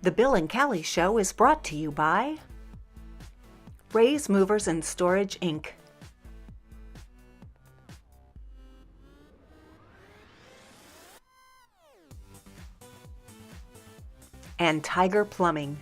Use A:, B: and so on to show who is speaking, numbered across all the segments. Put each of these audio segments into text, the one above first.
A: The Bill and Callie Show is brought to you by Ray's Movers and Storage, Inc. And Tiger Plumbing.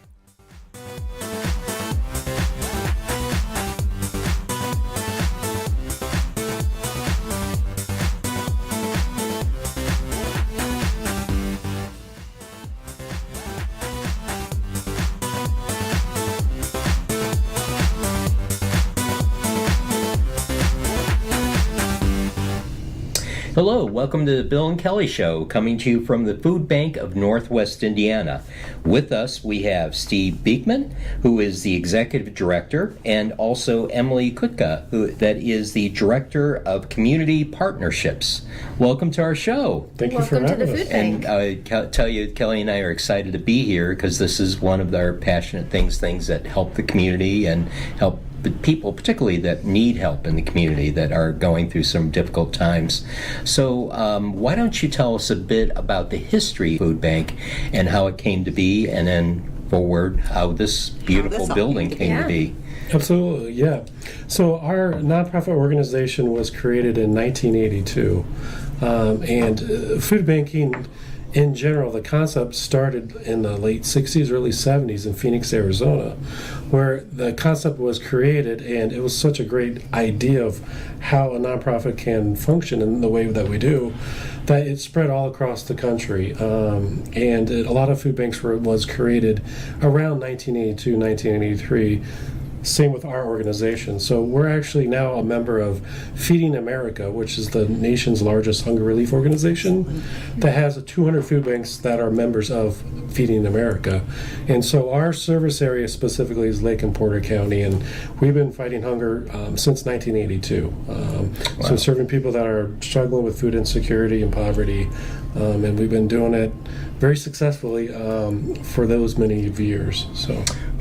B: Hello, welcome to the Bill and Kelly Show, coming to you from the Food Bank of Northwest Indiana. With us, we have Steve Beekman, who is the Executive Director, and also Emily Cutka, that is the Director of Community Partnerships. Welcome to our show.
C: Thank you for having us.
B: And I tell you, Kelly and I are excited to be here because this is one of our passionate things that help the community and help people, particularly that need help in the community, that are going through some difficult times. So why don't you tell us a bit about the history of Food Bank and how it came to be, and then forward how this beautiful building came to be.
C: Absolutely, yeah. So our nonprofit organization was created in 1982, and food banking in general, the concept started in the late 60s, early 70s in Phoenix, Arizona, where the concept was created, and it was such a great idea of how a nonprofit can function in the way that we do, that it spread all across the country. And a lot of food banks was created around 1982, 1983. Same with our organization. So we're actually now a member of Feeding America, which is the nation's largest hunger relief organization that has 200 food banks that are members of Feeding America. And so our service area specifically is Lake and Porter County, and we've been fighting hunger since 1982. So serving people that are struggling with food insecurity and poverty, and we've been doing it very successfully for those many years.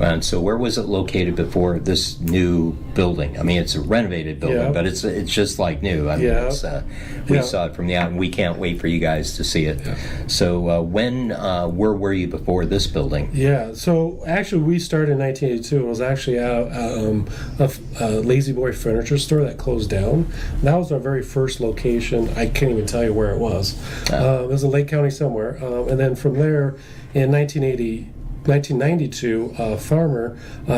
B: And so where was it located before this new building? I mean, it's a renovated building, but it's just like new. I mean, we saw it from the out, and we can't wait for you guys to see it. Yeah. So where were you before this building?
C: Yeah, so actually we started in 1982. It was actually a Lazy Boy furniture store that closed down. That was our very first location. I can't even tell you where it was. It was in Lake County somewhere. And then from there, in 1992, a farmer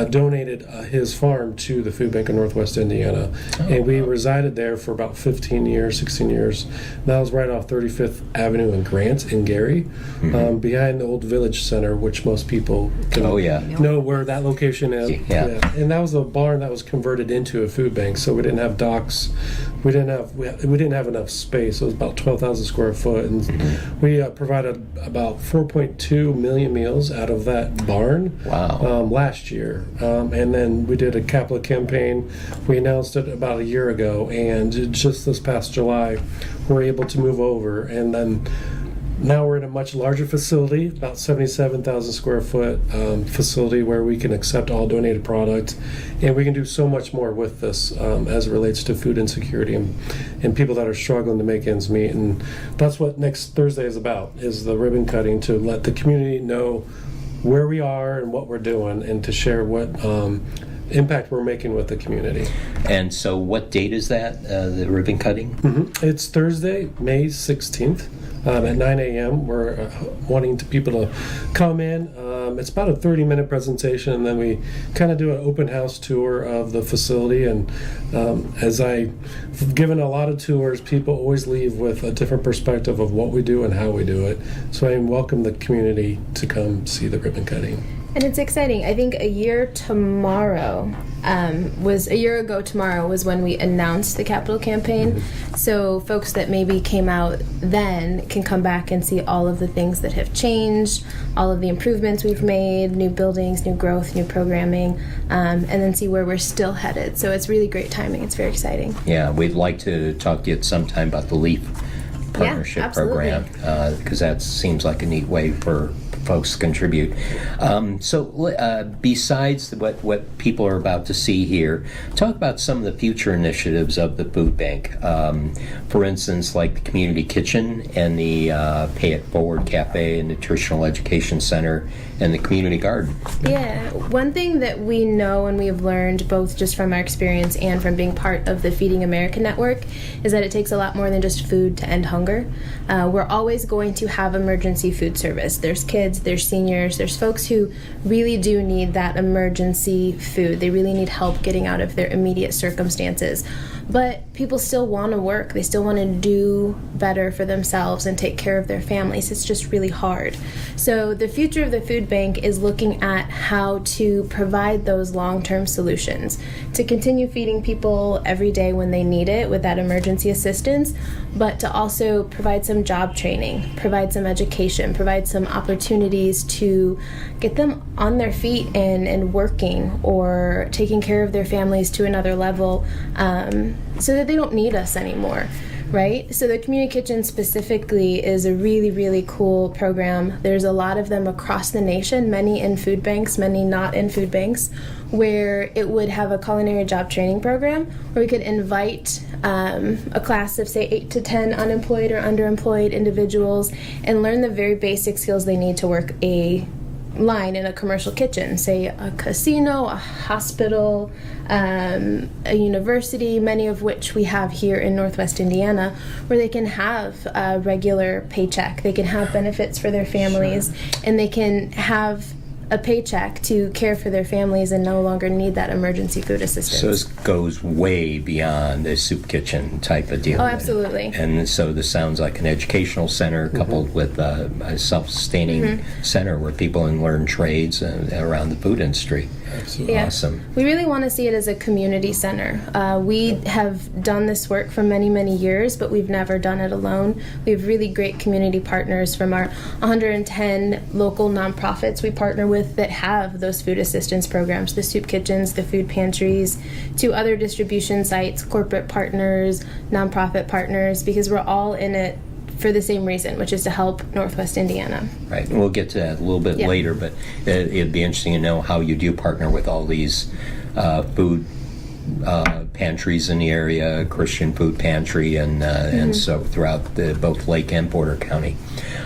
C: donated his farm to the Food Bank of Northwest Indiana, and we resided there for about 15 years, 16 years. That was right off 35th Avenue in Grant in Gary, behind the old Village Center, which most people can know where that location is. Yeah. And that was a barn that was converted into a food bank, so we didn't have docks. We didn't have enough space. It was about 12,000 square foot, and we provided about 4.2 million meals out of that barn last year. And then we did a capital campaign. We announced it about a year ago, and just this past July, we're able to move over. And then now we're in a much larger facility, about 77,000 square foot facility, where we can accept all donated product, and we can do so much more with this as it relates to food insecurity and people that are struggling to make ends meet. And that's what next Thursday is about, is the ribbon cutting, to let the community know where we are and what we're doing, and to share what impact we're making with the community.
B: And so what date is that, the ribbon cutting?
C: It's Thursday, May 16th. At 9 a.m. We're wanting people to come in. It's about a 30-minute presentation, and then we kind of do an open house tour of the facility. And as I've given a lot of tours, people always leave with a different perspective of what we do and how we do it. So I welcome the community to come see the ribbon cutting.
D: And it's exciting. I think a year ago tomorrow was when we announced the capital campaign. So folks that maybe came out then can come back and see all of the things that have changed, all of the improvements we've made, new buildings, new growth, new programming, and then see where we're still headed. So it's really great timing. It's very exciting.
B: Yeah, we'd like to talk to you at some time about the LEAF partnership program, because that seems like a neat way for folks contribute. Besides what people are about to see here, talk about some of the future initiatives of the food bank. For instance, like the community kitchen and the Pay It Forward Cafe and Nutritional Education Center and the community garden.
D: Yeah, one thing that we know and we've learned both just from our experience and from being part of the Feeding America Network is that it takes a lot more than just food to end hunger. We're always going to have emergency food service. There's kids, there's seniors, there's folks who really do need that emergency food. They really need help getting out of their immediate circumstances. But people still want to work. They still want to do better for themselves and take care of their families. It's just really hard. So the future of the food bank is looking at how to provide those long-term solutions to continue feeding people every day when they need it with that emergency assistance, but to also provide some job training, provide some education, provide some opportunities to get them on their feet and working or taking care of their families to another level, so that they don't need us anymore, right? So the community kitchen specifically is a really, really cool program. There's a lot of them across the nation, many in food banks, many not in food banks, where it would have a culinary job training program where we could invite a class of, say, 8 to 10 unemployed or underemployed individuals and learn the very basic skills they need to work a line in a commercial kitchen, say a casino, a hospital, a university, many of which we have here in Northwest Indiana, where they can have a regular paycheck, they can have benefits for their families, and they can have a paycheck to care for their families and no longer need that emergency food assistance.
B: So this goes way beyond a soup kitchen type of deal.
D: Oh, absolutely.
B: And so this sounds like an educational center coupled with a self-sustaining center where people can learn trades around the food industry.
C: Absolutely.
D: Yeah.
B: Awesome.
D: We really want to see it as a community center. We have done this work for many, many years, but we've never done it alone. We have really great community partners from our 110 local nonprofits we partner with that have those food assistance programs, the soup kitchens, the food pantries, to other distribution sites, corporate partners, nonprofit partners, because we're all in it for the same reason, which is to help Northwest Indiana.
B: Right, and we'll get to that a little bit later, but it'd be interesting to know how you do partner with all these food pantries in the area, Christian Food Pantry, and so throughout both Lake and Porter County.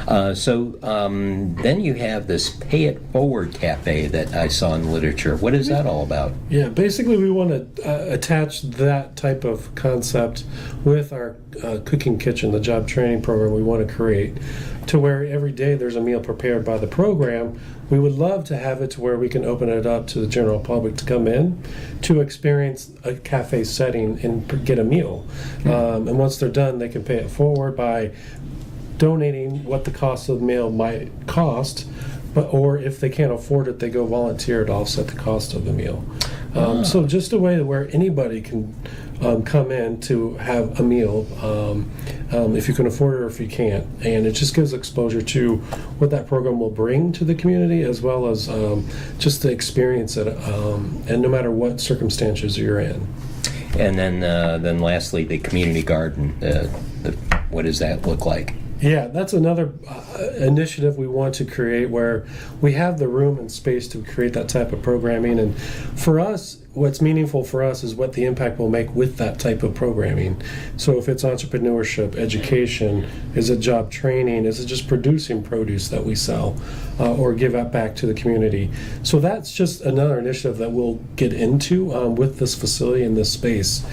B: Then you have this Pay It Forward Cafe that I saw in the literature. What is that all about?
C: Yeah, basically we want to attach that type of concept with our cooking kitchen, the job training program we want to create, to where every day there's a meal prepared by the program. We would love to have it to where we can open it up to the general public to come in to experience a cafe setting and get a meal. And once they're done, they can pay it forward by donating what the cost of the meal might cost, or if they can't afford it, they go volunteer to offset the cost of the meal. So just a way where anybody can come in to have a meal, if you can afford it or if you can't. And it just gives exposure to what that program will bring to the community, as well as just to experience it, and no matter what circumstances you're in.
B: And then lastly, the community garden. What does that look like?
C: Yeah, that's another initiative we want to create, where we have the room and space to create that type of programming. And for us, what's meaningful for us is what the impact will make with that type of programming. So if it's entrepreneurship, education, is it job training, is it just producing produce that we sell or give out back to the community? So that's just another initiative that we'll get into with this facility and this space.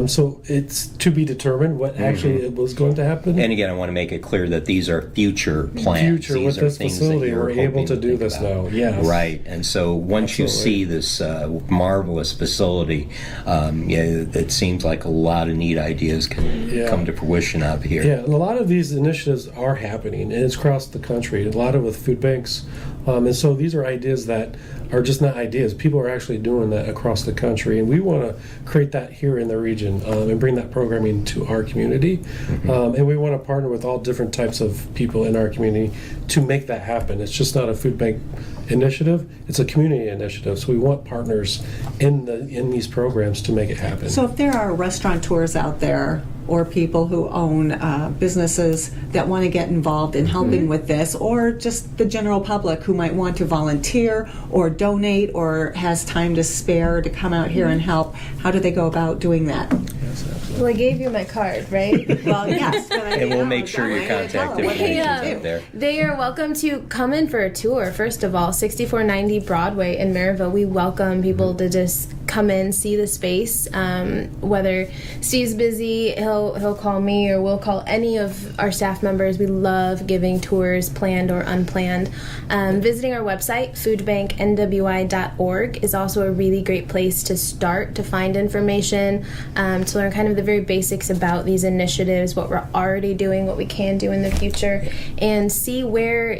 C: So it's to be determined what actually was going to happen.
B: And again, I want to make it clear that these are future plans.
C: Future with this facility, we're able to do this now. Yes.
B: Right. And so once you see this marvelous facility, it seems like a lot of neat ideas can come to fruition out here.
C: Yeah, and a lot of these initiatives are happening, and it's across the country. A lot of with food banks, and so these are ideas that are just not ideas. People are actually doing that across the country, and we want to create that here in the region and bring that programming to our community. And we want to partner with all different types of people in our community to make that happen. It's just not a food bank initiative, it's a community initiative. So we want partners in these programs to make it happen.
E: So if there are restaurateurs out there or people who own businesses that want to get involved in helping with this, or just the general public who might want to volunteer or donate or has time to spare to come out here and help, how do they go about doing that?
D: Well, I gave you my card, right?
E: Well, yes. But
B: And we'll make sure your contact information is up there.
D: They are welcome to come in for a tour, first of all. 6490 Broadway in Merrillville. We welcome people to just come in, see the space. Whether Steve's busy, he'll call me, or we'll call any of our staff members. We love giving tours, planned or unplanned. Visiting our website, foodbanknwi.org, is also a really great place to start, to find information, to learn kind of the very basics about these initiatives, what we're already doing, what we can do in the future, and see where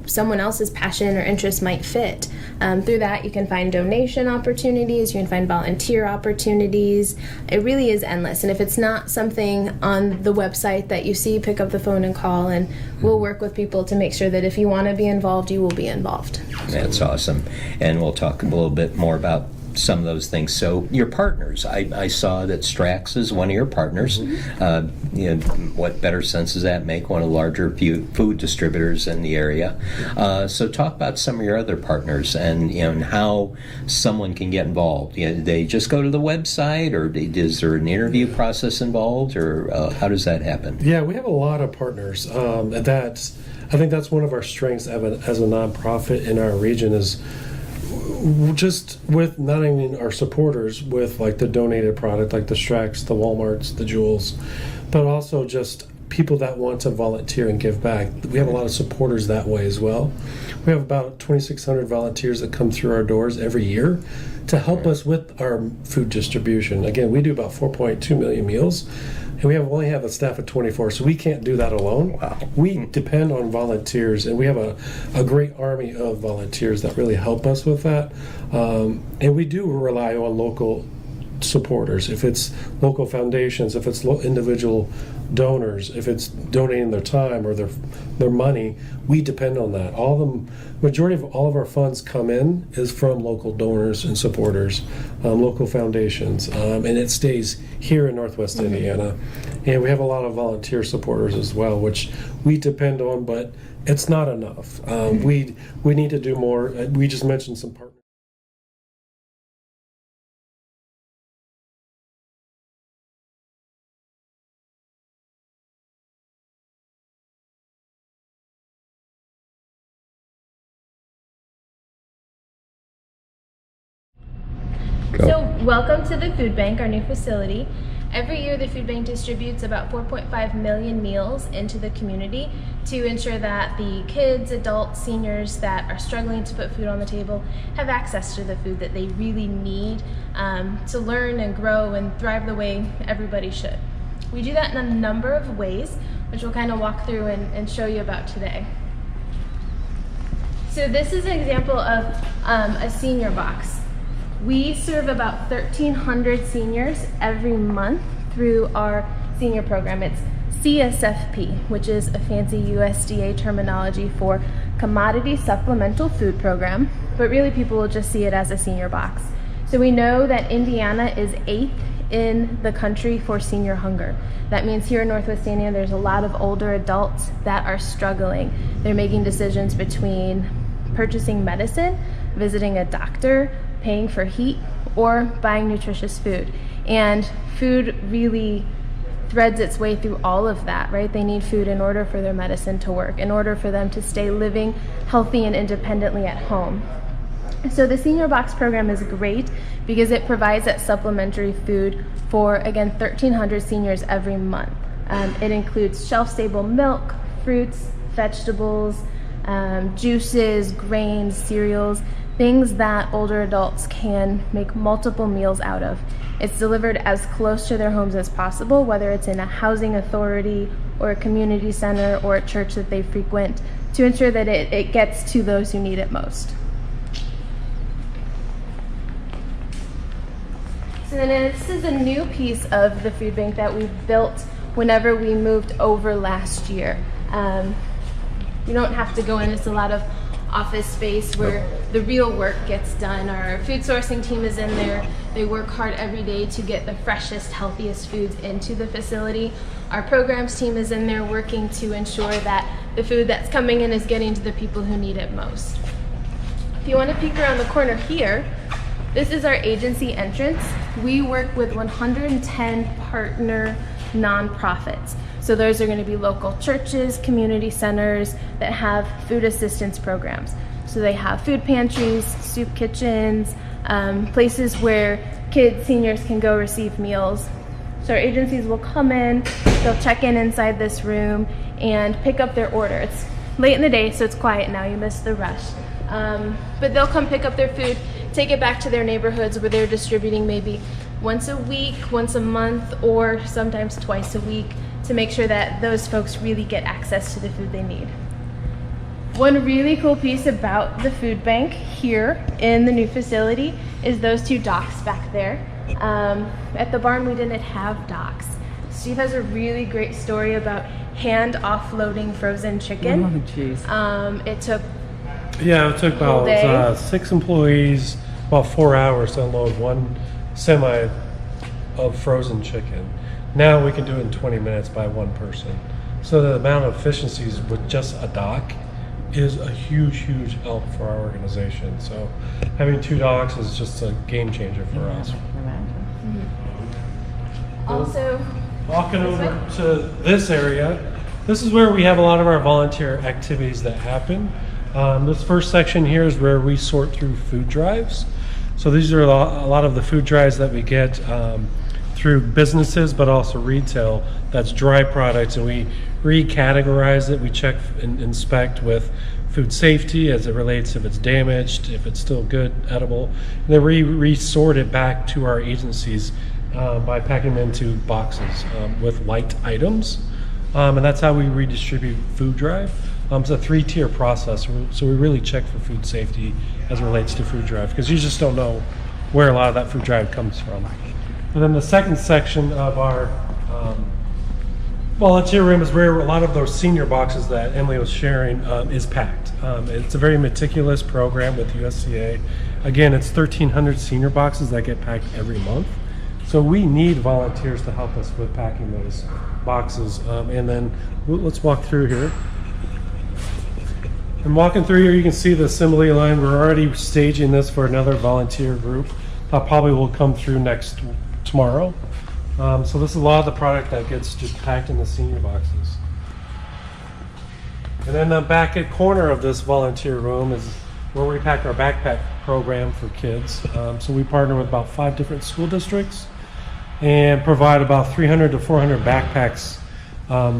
D: someone else's passion or interest might fit. Through that, you can find donation opportunities, you can find volunteer opportunities. It really is endless. And if it's not something on the website that you see, pick up the phone and call, and we'll work with people to make sure that if you want to be involved, you will be involved.
B: That's awesome. And we'll talk a little bit more about some of those things. So your partners, I saw that Strax is one of your partners. What better sense does that make? One of the larger food distributors in the area. So talk about some of your other partners and how someone can get involved. They just go to the website, or is there an interview process involved, or how does that happen?
C: Yeah, we have a lot of partners. I think that's one of our strengths as a nonprofit in our region, is just with not even our supporters with like the donated product, like the Strax, the Walmarts, the Jewels, but also just people that want to volunteer and give back. We have a lot of supporters that way as well. We have about 2,600 volunteers that come through our doors every year to help us with our food distribution. Again, we do about 4.2 million meals, and we only have a staff of 24, so we can't do that alone.
B: Wow.
C: We depend on volunteers, and we have a great army of volunteers that really help us with that. And we do rely on local supporters. If it's local foundations, if it's individual donors, if it's donating their time or their money, we depend on that. Majority of all of our funds come in is from local donors and supporters, local foundations, and it stays here in Northwest Indiana. And we have a lot of volunteer supporters as well, which we depend on, but it's not enough. We need to do more. We just mentioned some partners.
D: So welcome to the Food Bank, our new facility. Every year the Food Bank distributes about 4.5 million meals into the community to ensure that the kids, adults, seniors that are struggling to put food on the table have access to the food that they really need to learn and grow and thrive the way everybody should. We do that in a number of ways, which we'll kind of walk through and show you about today. So this is an example of a senior box. We serve about 1,300 seniors every month through our senior program. It's CSFP, which is a fancy USDA terminology for Commodity Supplemental Food Program, but really people will just see it as a senior box. So we know that Indiana is 8th in the country for senior hunger. That means here in Northwest Indiana there's a lot of older adults that are struggling. They're making decisions between purchasing medicine, visiting a doctor, paying for heat, or buying nutritious food. And food really threads its way through all of that, right? They need food in order for their medicine to work, in order for them to stay living healthy and independently at home. So the Senior Box program is great because it provides that supplementary food for, again, 1,300 seniors every month. It includes shelf-stable milk, fruits, vegetables, juices, grains, cereals, things that older adults can make multiple meals out of. It's delivered as close to their homes as possible, whether it's in a housing authority or a community center or a church that they frequent, to ensure that it gets to those who need it most. So then this is a new piece of the food bank that we built whenever we moved over last year. You don't have to go in, it's a lot of office space where the real work gets done. Our food sourcing team is in there. They work hard every day to get the freshest, healthiest foods into the facility. Our programs team is in there working to ensure that the food that's coming in is getting to the people who need it most. If you want to peek around the corner here, this is our agency entrance. We work with 110 partner nonprofits. So those are going to be local churches, community centers that have food assistance programs. So they have food pantries, soup kitchens, places where kids, seniors can go receive meals. So our agencies will come in, they'll check in inside this room and pick up their order. It's late in the day, so it's quiet now, you missed the rush. But they'll come pick up their food, take it back to their neighborhoods where they're distributing maybe once a week, once a month, or sometimes twice a week to make sure that those folks really get access to the food they need. One really cool piece about the food bank here in the new facility is those 2 docks back there. At the barn we didn't have docks. Steve has a really great story about hand offloading frozen chicken.
F: Oh, jeez.
D: It took
C: Yeah, it took
D: Whole day?
C: about 6 employees, about 4 hours to unload 1 semi of frozen chicken. Now we can do it in 20 minutes by 1 person. So the amount of efficiencies with just a dock is a huge, huge help for our organization. So having 2 docks is just a game changer for us.
D: also
C: Walking over to this area, this is where we have a lot of our volunteer activities that happen. This first section here is where we sort through food drives. So these are a lot of the food drives that we get through businesses, but also retail. That's dry products, and we recategorize it. We check and inspect with food safety as it relates if it's damaged, if it's still good, edible. And then we resort it back to our agencies by packing them into boxes with light items. And that's how we redistribute food drive. It's a 3-tier process, so we really check for food safety as it relates to food drive, because you just don't know where a lot of that food drive comes from. And then the second section of our volunteer room is where a lot of those senior boxes that Emily was sharing is packed. It's a very meticulous program with USDA. Again, it's 1,300 senior boxes that get packed every month. So we need volunteers to help us with packing those boxes. And then let's walk through here. And walking through here, you can see the assembly line. We're already staging this for another volunteer group that probably will come through tomorrow. So this is a lot of the product that gets just packed in the senior boxes. And then the back corner of this volunteer room is where we pack our backpack program for kids. So we partner with about 5 different school districts and provide about 300 to 400 backpacks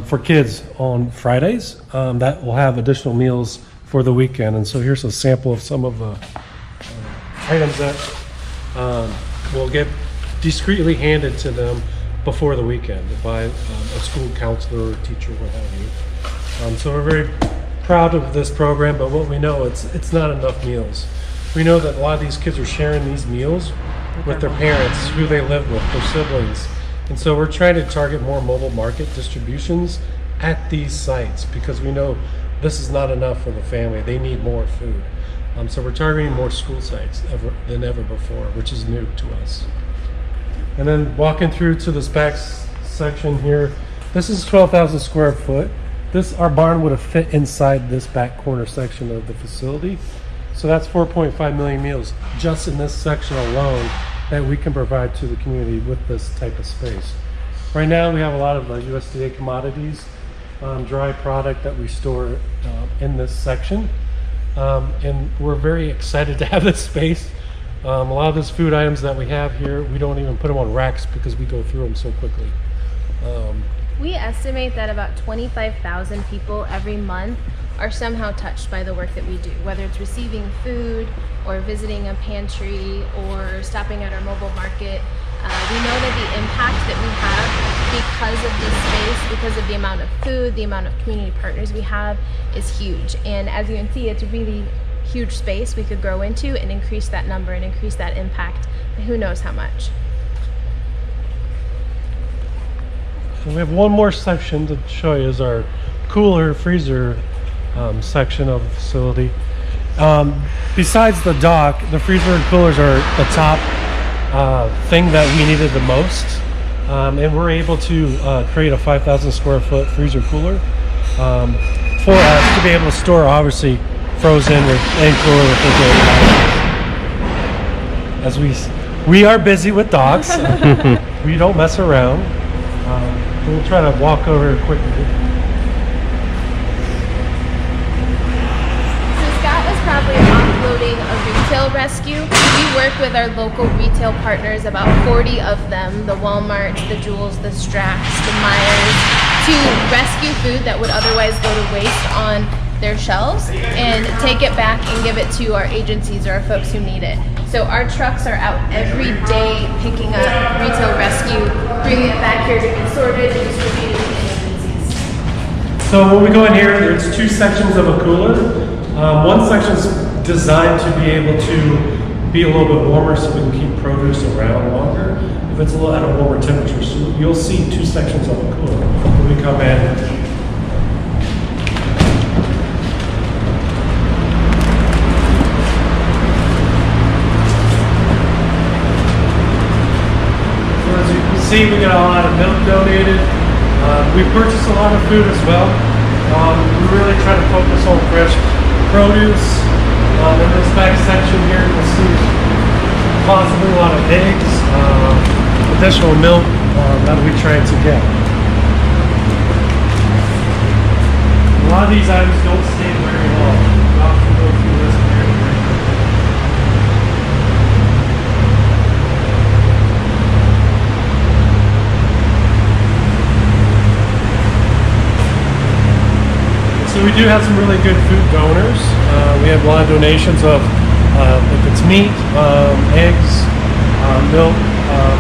C: for kids on Fridays that will have additional meals for the weekend. And so here's a sample of some of the items that will get discreetly handed to them before the weekend by a school counselor or teacher, what have you. So we're very proud of this program, but what we know, it's not enough meals. We know that a lot of these kids are sharing these meals with their parents, who they live with, their siblings. And so we're trying to target more mobile market distributions at these sites, because we know this is not enough for the family. They need more food. So we're targeting more school sites than ever before, which is new to us. And then walking through to this back section here, this is 12,000 square foot. Our barn would have fit inside this back corner section of the facility. So that's 4.5 million meals just in this section alone that we can provide to the community with this type of space. Right now we have a lot of USDA commodities, dry product that we store in this section. And we're very excited to have this space. A lot of those food items that we have here, we don't even put them on racks because we go through them so quickly.
D: We estimate that about 25,000 people every month are somehow touched by the work that we do, whether it's receiving food or visiting a pantry or stopping at our mobile market. We know that the impact that we have because of this space, because of the amount of food, the amount of community partners we have, is huge. And as you can see, it's a really huge space we could grow into and increase that number and increase that impact. Who knows how much.
C: So we have one more section to show you, is our cooler freezer section of the facility. Besides the dock, the freezer and coolers are the top thing that we needed the most. And we're able to create a 5,000 square foot freezer cooler for us to be able to store, obviously, frozen and cooler refrigerated items. As we are busy with docks, we don't mess around. We'll try to walk over quickly.
D: Probably offloading a retail rescue. We work with our local retail partners, about 40 of them, the Walmarts, the Jewels, the Stracks, the Myers, to rescue food that would otherwise go to waste on their shelves and take it back and give it to our agencies or our folks who need it. So our trucks are out every day picking up retail rescue, bringing it back here to be sorted and distributed to agencies.
C: So when we go in here, there's two sections of a cooler. One section is designed to be able to be a little bit warmer so we can keep produce around longer. If it's a little at a warmer temperature, so you'll see two sections of a cooler when we come in. So as you can see, we got a lot of milk donated. We purchased a lot of food as well. We really try to focus on fresh produce. In this back section here, you'll see possibly a lot of eggs, additional milk that we try to get. A lot of these items don't stay very long. We often go through this very quickly. So we do have some really good food donors. We have a lot of donations of if it's meat, eggs, milk,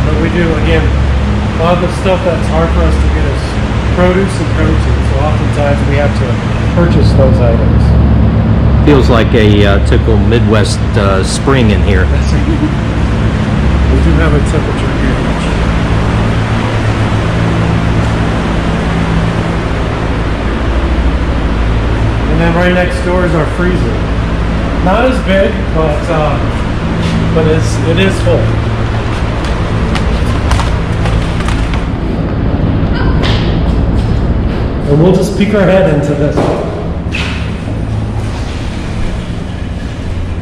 C: but we do, again, a lot of the stuff that's hard for us to get is produce and protein, so oftentimes we have to purchase those items.
B: Feels like a typical Midwest spring in here.
C: We do have a temperature gauge. And then right next door is our freezer. Not as big, but it is full. And we'll just peek our head into this.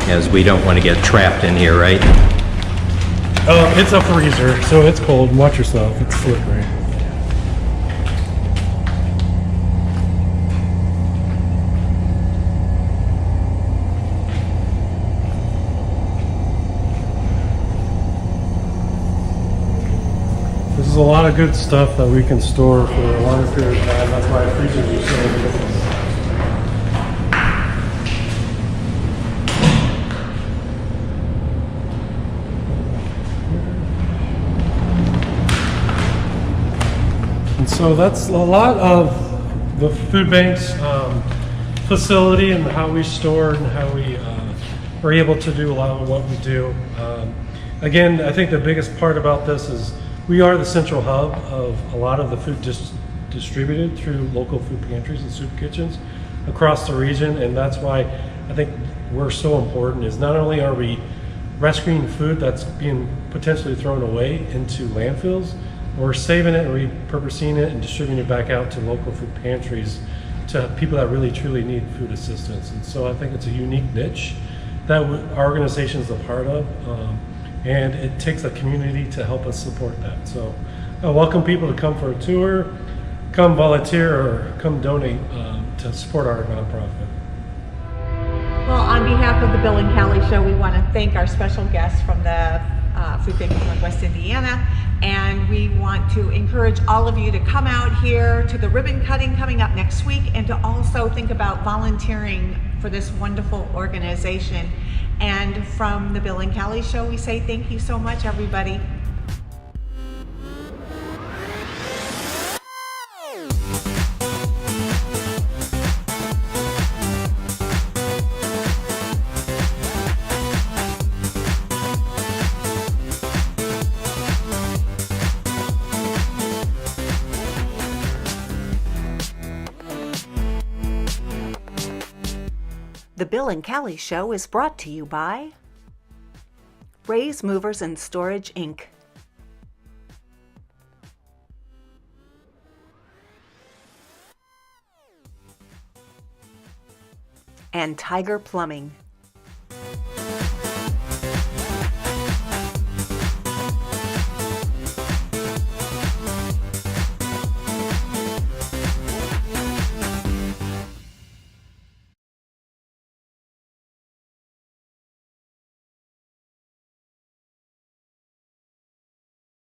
B: As we don't want to get trapped in here, right?
C: It's a freezer, so it's cold. Watch yourself, it's slippery. This is a lot of good stuff that we can store for a longer period of time. That's why freezers are so important. And so that's a lot of the food bank's facility and how we store and how we are able to do a lot of what we do. Again, I think the biggest part about this is we are the central hub of a lot of the food distributed through local food pantries and soup kitchens across the region, and that's why I think we're so important. Is not only are we rescuing food that's being potentially thrown away into landfills, we're saving it and repurposing it and distributing it back out to local food pantries to people that really truly need food assistance. And so I think it's a unique niche that our organization is a part of. And it takes a community to help us support that. So I welcome people to come for a tour, come volunteer, or come donate to support our nonprofit.
E: Well, on behalf of the Bill and Callie Show, we want to thank our special guests from the Food Bank of Northwest Indiana, and we want to encourage all of you to come out here to the ribbon cutting coming up next week, and to also think about volunteering for this wonderful organization. And from the Bill and Callie Show, we say thank you so much, everybody.
A: The Bill and Callie Show is brought to you by Ray's Movers and Storage, Inc. and Tiger Plumbing.